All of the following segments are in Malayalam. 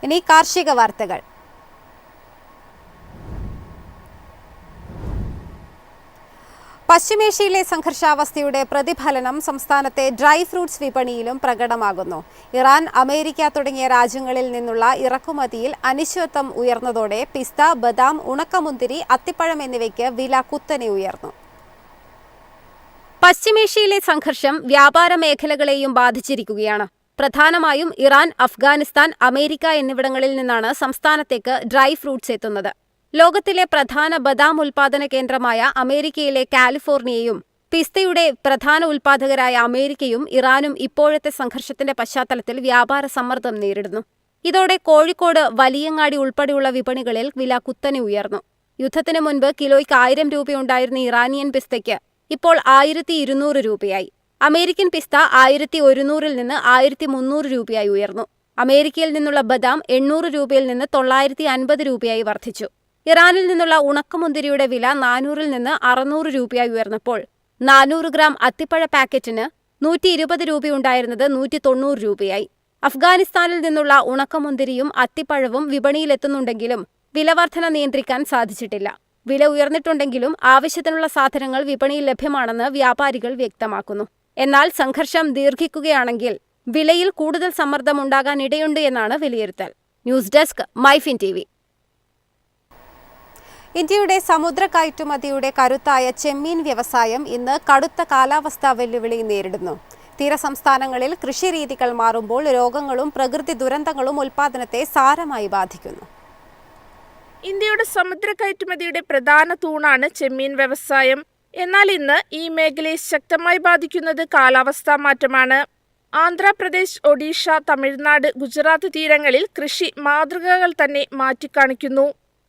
ഇനി കാർഷിക വാർത്തകൾ. പശ്ചിമേഷ്യയിലെ സംഘർഷാവസ്ഥയുടെ പ്രതിഫലനം സംസ്ഥാനത്തെ ഡ്രൈ ഫ്രൂട്ട്സ് വിപണിയിലും പ്രകടമാകുന്നു. ഇറാൻ, അമേരിക്ക തുടങ്ങിയ രാജ്യങ്ങളിൽ നിന്നുള്ള ഇറക്കുമതിയിൽ അനിശ്ചിതത്വം ഉയർന്നതോടെ പിസ്ത, ബദാം, ഉണക്കമുന്തിരി, അത്തിപ്പഴം എന്നിവയ്ക്ക് വില കുത്തനെ ഉയർന്നു. പശ്ചിമേഷ്യയിലെ സംഘർഷം വ്യാപാര മേഖലകളെയും ബാധിച്ചിരിക്കുകയാണ്. പ്രധാനമായും ഇറാൻ, അഫ്ഗാനിസ്ഥാൻ, അമേരിക്ക എന്നിവിടങ്ങളിൽ നിന്നാണ് സംസ്ഥാനത്തേക്ക് ഡ്രൈ ഫ്രൂട്ട്സ് എത്തുന്നത്. ലോകത്തിലെ പ്രധാന ബദാം ഉൽപാദന കേന്ദ്രമായ അമേരിക്കയിലെ കാലിഫോർണിയയും പിസ്തയുടെ പ്രധാന ഉൽപാദകരായ അമേരിക്കയും ഇറാനും ഇപ്പോഴത്തെ സംഘർഷത്തിന്റെ പശ്ചാത്തലത്തിൽ വ്യാപാര സമ്മർദ്ദം നേരിടുന്നു. ഇതോടെ കോഴിക്കോട്, വലിയങ്ങാടി ഉൾപ്പെടെയുള്ള വിപണികളിൽ വില കുത്തനെ ഉയർന്നു. യുദ്ധത്തിന് മുൻപ് കിലോയ്ക്ക് 1000 രൂപയുണ്ടായിരുന്ന ഇറാനിയൻ പിസ്തയ്ക്ക് ഇപ്പോൾ 1200 രൂപയായി. അമേരിക്കൻ പിസ്ത 1100 നിന്ന് 1300 രൂപയായി ഉയർന്നു. അമേരിക്കയിൽ നിന്നുള്ള ബദാം 800 രൂപയിൽ നിന്ന് 950 രൂപയായി വർദ്ധിച്ചു. ഇറാനിൽ നിന്നുള്ള ഉണക്കമുന്തിരിയുടെ വില 400 നിന്ന് 600 രൂപയായി ഉയർന്നപ്പോൾ 400 ഗ്രാം അത്തിപ്പഴ പാക്കറ്റിന് 120 രൂപയുണ്ടായിരുന്നത് 190 രൂപയായി. അഫ്ഗാനിസ്ഥാനിൽ നിന്നുള്ള ഉണക്കമുന്തിരിയും അത്തിപ്പഴവും വിപണിയിലെത്തുന്നുണ്ടെങ്കിലും വിലവർധന നിയന്ത്രിക്കാൻ സാധിച്ചിട്ടില്ല. വില ഉയർന്നിട്ടുണ്ടെങ്കിലും ആവശ്യത്തിനുള്ള സാധനങ്ങൾ വിപണിയിൽ ലഭ്യമാണെന്ന് വ്യാപാരികൾ വ്യക്തമാക്കുന്നു. എന്നാൽ സംഘർഷം ദീർഘിക്കുകയാണെങ്കിൽ വിലയിൽ കൂടുതൽ സമ്മർദ്ദം ഉണ്ടാകാൻ ഇടയുണ്ട് എന്നാണ് വിലയിരുത്തൽ. News desk, MyFin TV. ഇന്ത്യയുടെ സമുദ്ര കയറ്റുമതിയുടെ കരുത്തായ ചെമ്മീൻ വ്യവസായം ഇന്ന് കടുത്ത കാലാവസ്ഥാ വെല്ലുവിളി നേരിടുന്നു. തീരസംസ്ഥാനങ്ങളിൽ കൃഷിരീതികൾ മാറുമ്പോൾ രോഗങ്ങളും പ്രകൃതി ദുരന്തങ്ങളും ഉൽപ്പാദനത്തെ സാരമായി ബാധിക്കുന്നു. ഇന്ത്യയുടെ സമുദ്ര കയറ്റുമതിയുടെ പ്രധാന തൂണാണ് ചെമ്മീൻ വ്യവസായം. എന്നാൽ ഇന്ന് ഈ മേഖലയെ ശക്തമായി ബാധിക്കുന്നത് കാലാവസ്ഥാ മാറ്റമാണ്. ആന്ധ്രാപ്രദേശ്, ഒഡീഷ, തമിഴ്നാട്, ഗുജറാത്ത് തീരങ്ങളിൽ കൃഷി മാതൃകകൾ തന്നെ മാറ്റിക്കാണിക്കുന്നു.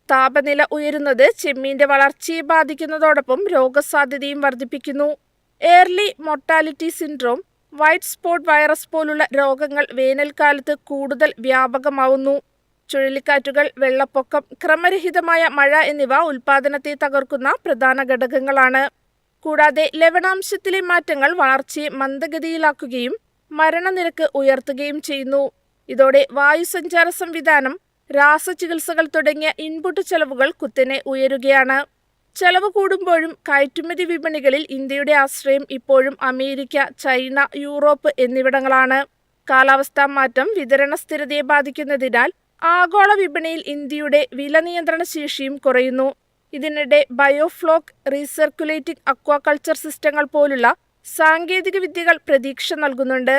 താപനില ഉയരുന്നത് ചെമ്മീന്റെ വളർച്ചയെ ബാധിക്കുന്നതോടൊപ്പം രോഗസാധ്യതയും വർദ്ധിപ്പിക്കുന്നു. Early mortality syndrome, white spot virus പോലുള്ള രോഗങ്ങൾ വേനൽക്കാലത്ത് കൂടുതൽ വ്യാപകമാവുന്നു. ചുഴലിക്കാറ്റുകൾ, വെള്ളപ്പൊക്കം, ക്രമരഹിതമായ മഴ എന്നിവ ഉൽപ്പാദനത്തെ തകർക്കുന്ന പ്രധാന ഘടകങ്ങളാണ്. കൂടാതെ ലവണാംശത്തിലെ മാറ്റങ്ങൾ വളർച്ചയെ മന്ദഗതിയിലാക്കുകയും മരണനിരക്ക് ഉയർത്തുകയും ചെയ്യുന്നു. ഇതോടെ വായുസഞ്ചാര സംവിധാനം, രാസചികിത്സകൾ തുടങ്ങിയ ഇൻപുട്ട് ചെലവുകൾ കുത്തനെ ഉയരുകയാണ്. ചെലവ് കൂടുമ്പോഴും കയറ്റുമതി വിപണികളിൽ ഇന്ത്യയുടെ ആശ്രയം ഇപ്പോഴും അമേരിക്ക, ചൈന, യൂറോപ്പ് എന്നിവിടങ്ങളാണ്. കാലാവസ്ഥാ മാറ്റം വിതരണ സ്ഥിരതയെ ബാധിക്കുന്നതിനാൽ ആഗോള വിപണിയിൽ ഇന്ത്യയുടെ വില നിയന്ത്രണ ശേഷിയും കുറയുന്നു. ഇതിനിടെ ബയോഫ്ലോക്ക്, റീസർക്കുലേറ്റിംഗ് അക്വാകൾച്ചർ സിസ്റ്റങ്ങൾ പോലുള്ള സാങ്കേതിക വിദ്യകൾ പ്രതീക്ഷ നൽകുന്നുണ്ട്.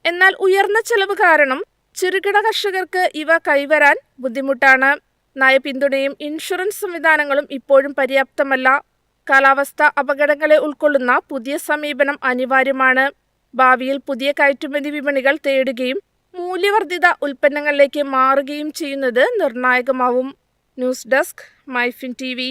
എന്നാൽ ഉയർന്ന ചെലവ് കാരണം ചെറുകിട കർഷകർക്ക് ഇവ കൈവരാൻ ബുദ്ധിമുട്ടാണ്. നയപിന്തുണയും ഇൻഷുറൻസ് സംവിധാനങ്ങളും ഇപ്പോഴും പര്യാപ്തമല്ല. കാലാവസ്ഥ അപകടങ്ങളെ ഉൾക്കൊള്ളുന്ന പുതിയ സമീപനം അനിവാര്യമാണ്. ഭാവിയിൽ പുതിയ കയറ്റുമതി വിപണികൾ തേടുകയും മൂല്യവർദ്ധിത ഉൽപ്പന്നങ്ങളിലേക്ക് മാറുകയും ചെയ്യുന്നത് നിർണായകമാവും. News desk, MyFin TV.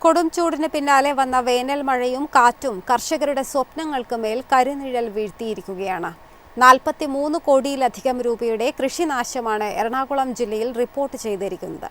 കൊടും ചൂടിന് പിന്നാലെ വന്ന വേനൽ മഴയും കാറ്റും കർഷകരുടെ സ്വപ്നങ്ങൾക്ക് മേൽ കരിനിഴൽ വീഴ്ത്തിയിരിക്കുകയാണ്. 43 കോടിയിലധികം രൂപയുടെ കൃഷിനാശമാണ് എറണാകുളം ജില്ലയിൽ റിപ്പോർട്ട് ചെയ്തിരിക്കുന്നത്.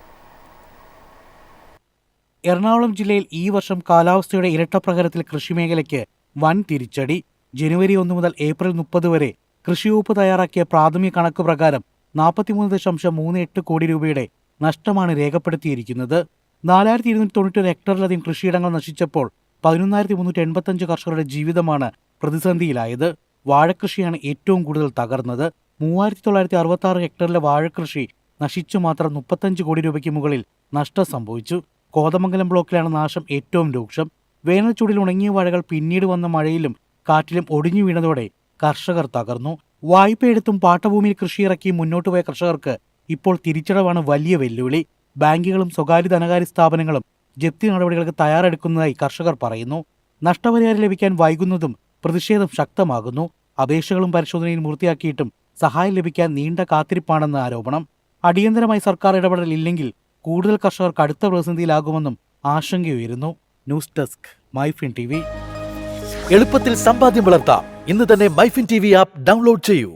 എറണാകുളം ജില്ലയിൽ ഈ വർഷം കാലാവസ്ഥയുടെ ഇരട്ടപ്രഹരത്തിൽ കൃഷിമേഖലയ്ക്ക് വൻ തിരിച്ചടി. ജനുവരി 1 മുതൽ ഏപ്രിൽ 30 വരെ കൃഷിവകുപ്പ് തയ്യാറാക്കിയ പ്രാഥമിക കണക്ക് പ്രകാരം 43.38 കോടി രൂപയുടെ നഷ്ടമാണ് രേഖപ്പെടുത്തിയിരിക്കുന്നത്. 4291 ഹെക്ടറിലധികം കൃഷിയിടങ്ങൾ നശിച്ചപ്പോൾ 11,385 കർഷകരുടെ ജീവിതമാണ് പ്രതിസന്ധിയിലായത്. വാഴക്കൃഷിയാണ് ഏറ്റവും കൂടുതൽ തകർന്നത്. 3,966 ഹെക്ടറിലെ വാഴക്കൃഷി നശിച്ചു. മാത്രം 35 കോടി രൂപയ്ക്ക് മുകളിൽ നഷ്ടം സംഭവിച്ചു. കോതമംഗലം ബ്ലോക്കിലാണ് നാശം ഏറ്റവും രൂക്ഷം. വേനൽ ചൂടിൽ ഉണങ്ങിയ വാഴകൾ പിന്നീട് വന്ന മഴയിലും കാറ്റിലും ഒടിഞ്ഞു വീണതോടെ കർഷകർ തകർന്നു. വായ്പയെടുത്തും പാട്ടഭൂമിയിൽ കൃഷിയിറക്കി മുന്നോട്ട് പോയ കർഷകർക്ക് ഇപ്പോൾ തിരിച്ചടവാണ് വലിയ വെല്ലുവിളി. ബാങ്കുകളും സ്വകാര്യ ധനകാര്യ സ്ഥാപനങ്ങളും ജപ്തി നടപടികൾക്ക് തയ്യാറെടുക്കുന്നതായി കർഷകർ പറയുന്നു. നഷ്ടപരിഹാരം ലഭിക്കാൻ വൈകുന്നതും പ്രതിഷേധം ശക്തമാകുന്നു. അപേക്ഷകളും പരിശോധനയും പൂർത്തിയാക്കിയിട്ടും സഹായം ലഭിക്കാൻ നീണ്ട കാത്തിരിപ്പാണെന്ന് ആരോപണം. അടിയന്തരമായി സർക്കാർ ഇടപെടൽ ഇല്ലെങ്കിൽ കൂടുതൽ കർഷകർ കടുത്ത പ്രതിസന്ധിയിലാകുമെന്നും ആശങ്കയുയരുന്നു. News desk, MyFin TV. എളുപ്പത്തിൽ സമ്പാദ്യം വളർത്താം. ഇന്ന് തന്നെ മൈഫിൻ TV ആപ്പ് ഡൗൺലോഡ് ചെയ്യൂ.